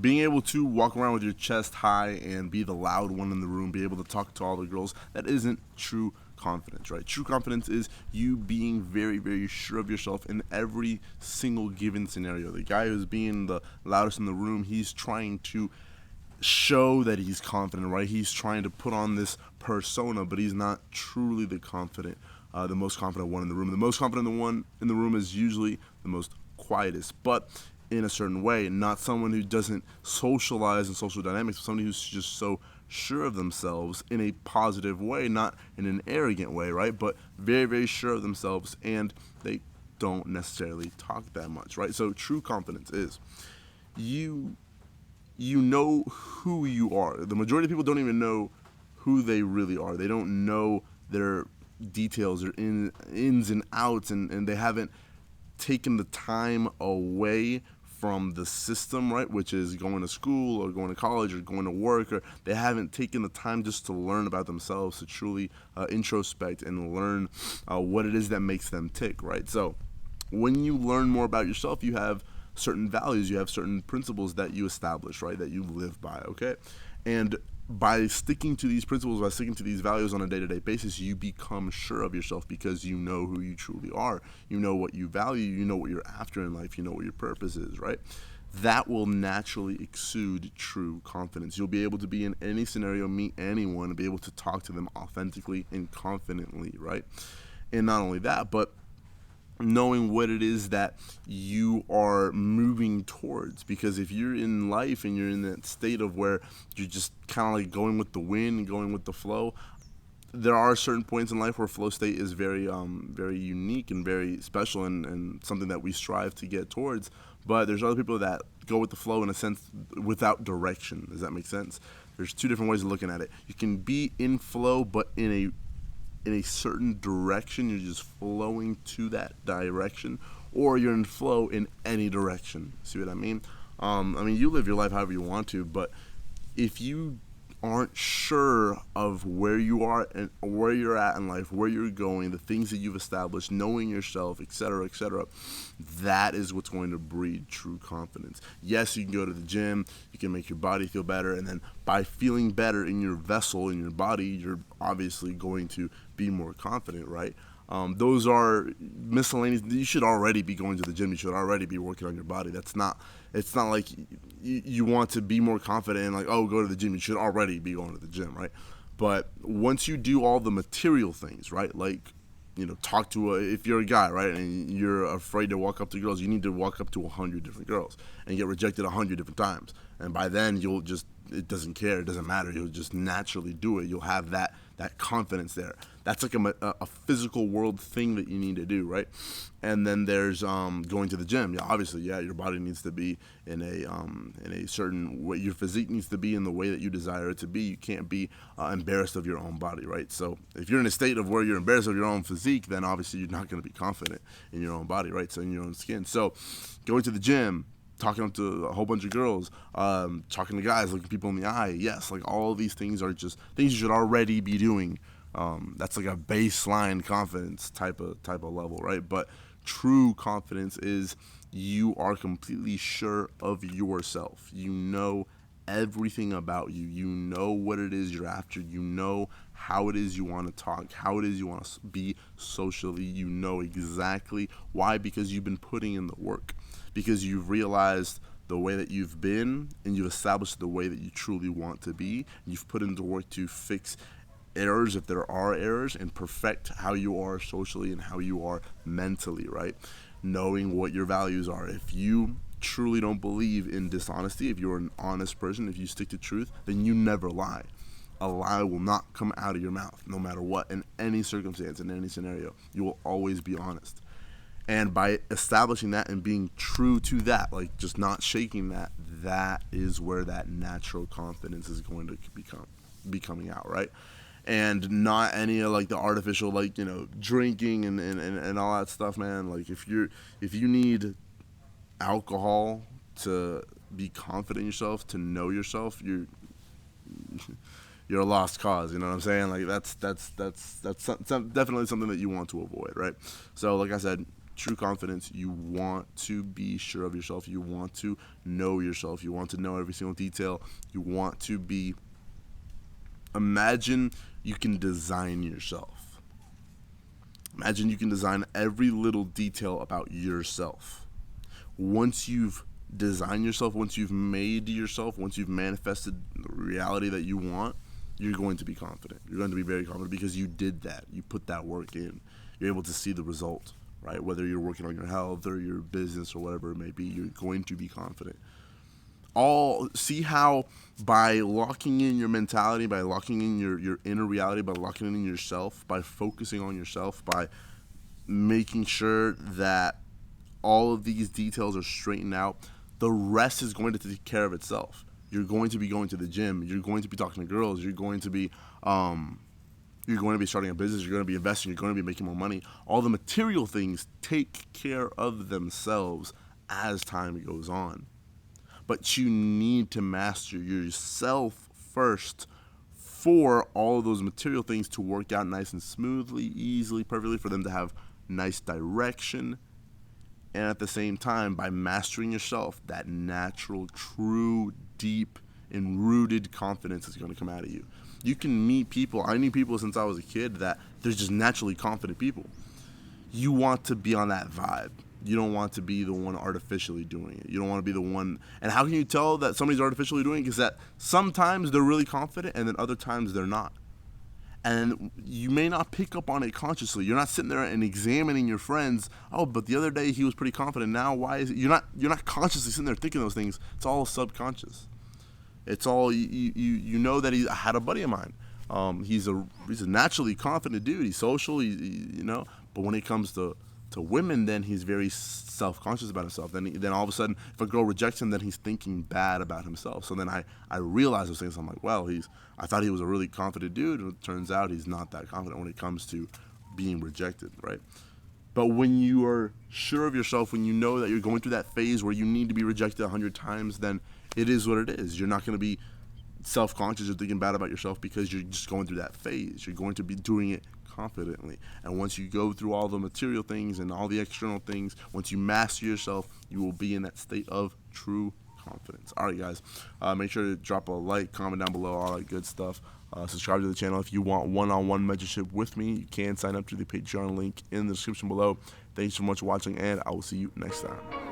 Being able to walk around with your chest high and be the loud one in the room, be able to talk to all the girls, that isn't true confidence, right? True confidence is you being very, very sure of yourself in every single given scenario. The guy who's being the loudest in the room, he's trying to show that he's confident, right? He's trying to put on this persona, but he's not truly the most confident one in the room. The most confident one in the room is usually the most quietest, but in a certain way, not someone who doesn't socialize in social dynamics, but somebody who's just so sure of themselves in a positive way, not in an arrogant way, right? But very, very sure of themselves, and they don't necessarily talk that much, right? So true confidence is you know who you are. The majority of people don't even know who they really are. They don't know their details, their ins and outs, and they haven't taken the time away from the system, right, which is going to school or going to college or going to work, or they haven't taken the time just to learn about themselves, to truly introspect and learn what it is that makes them tick, right? So when you learn more about yourself, you have certain values, you have certain principles that you establish, right, that you live by, okay? And by sticking to these principles, by sticking to these values on a day-to-day basis, you become sure of yourself because you know who you truly are. You know what you value, you know what you're after in life, you know what your purpose is, right? That will naturally exude true confidence. You'll be able to be in any scenario, meet anyone, and be able to talk to them authentically and confidently, right? And not only that, but knowing what it is that you are moving towards, because if you're in life and you're in that state of where you're just kind of like going with the wind and going with the flow, there are certain points in life where flow state is very unique and very special, and something that we strive to get towards. But there's other people that go with the flow in a sense without direction. Does that make sense? There's two different ways of looking at it. You can be in flow but in a certain direction, you're just flowing to that direction, or you're in flow in any direction. See what I mean? You live your life however you want to, but if you aren't sure of where you are and where you're at in life, where you're going, the things that you've established, knowing yourself, etc., that is what's going to breed true confidence. Yes, you can go to the gym, you can make your body feel better, and then by feeling better in your vessel, in your body, you're obviously going to be more confident, right? Those are miscellaneous. You should already be going to the gym. You should already be working on your body. It's not like you want to be more confident and like, oh, go to the gym. You should already be going to the gym, right? But once you do all the material things, right, like, talk to if you're a guy, right, and you're afraid to walk up to girls, you need to walk up to 100 different girls and get rejected 100 different times. And by then it doesn't care, it doesn't matter. You'll just naturally do it. You'll have that confidence there. That's like a physical world thing that you need to do, right? And then there's going to the gym. Yeah, obviously, your body needs to be in a certain way. Your physique needs to be in the way that you desire it to be. You can't be embarrassed of your own body, right? So if you're in a state of where you're embarrassed of your own physique, then obviously you're not going to be confident in your own body, right? So in your own skin. So going to the gym, talking to a whole bunch of girls, talking to guys, looking people in the eye. Yes, like all of these things are just things you should already be doing. That's like a baseline confidence type of level, right? But true confidence is you are completely sure of yourself. You know everything about you. You know what it is you're after. You know how it is you want to talk, how it is you want to be socially. You know exactly why, because you've been putting in the work, because you've realized the way that you've been and you've established the way that you truly want to be. You've put into work to fix errors if there are errors and perfect how you are socially and how you are mentally, right? Knowing what your values are. If you truly don't believe in dishonesty, if you're an honest person, if you stick to truth, then you never lie. A lie will not come out of your mouth no matter what, in any circumstance, in any scenario. You will always be honest. And by establishing that and being true to that, like just not shaking that, that is where that natural confidence is going to be coming out, right? And not any of like the artificial, like, drinking and all that stuff, man. Like if you need alcohol to be confident in yourself, to know yourself, you're a lost cause. You know what I'm saying? Like that's definitely something that you want to avoid, right? So like I said, true confidence, you want to be sure of yourself. You want to know yourself. You want to know every single detail. You want to be, imagine you can design yourself. Imagine you can design every little detail about yourself. Once you've designed yourself, once you've made yourself, once you've manifested the reality that you want, you're going to be confident. You're going to be very confident because you did that. You put that work in. You're able to see the result, right? Whether you're working on your health or your business or whatever it may be, you're going to be confident. See how by locking in your mentality, by locking in your inner reality, by locking in yourself, by focusing on yourself, by making sure that all of these details are straightened out, the rest is going to take care of itself. You're going to be going to the gym. You're going to be talking to girls. You're going to be starting a business. You're going to be investing. You're going to be making more money. All the material things take care of themselves as time goes on. But you need to master yourself first for all of those material things to work out nice and smoothly, easily, perfectly, for them to have nice direction. And at the same time, by mastering yourself, that natural, true, deep, and rooted confidence is going to come out of you. You can meet people. I knew people since I was a kid that they're just naturally confident people. You want to be on that vibe. You don't want to be the one artificially doing it. You don't want to be the one. And how can you tell that somebody's artificially doing it? Is that sometimes they're really confident and then other times they're not. And you may not pick up on it consciously. You're not sitting there and examining your friends. Oh, but the other day he was pretty confident. Now why is it? You're not consciously sitting there thinking those things. It's all subconscious. It's all you know that I had a buddy of mine. He's a naturally confident dude. He's social. But when it comes to women, then he's very self-conscious about himself. Then all of a sudden, if a girl rejects him, then he's thinking bad about himself. So then I realize those things. I'm like, well, I thought he was a really confident dude, and it turns out he's not that confident when it comes to being rejected, right? But when you are sure of yourself, when you know that you're going through that phase where you need to be rejected 100 times, then it is what it is. You're not going to be self-conscious or thinking bad about yourself because you're just going through that phase. You're going to be doing it confidently. And once you go through all the material things and all the external things, once you master yourself, you will be in that state of true confidence. All right, guys, make sure to drop a like, comment down below, all that good stuff. Subscribe to the channel. If you want one-on-one mentorship with me, you can sign up to the Patreon link in the description below. Thanks so much for watching, and I will see you next time.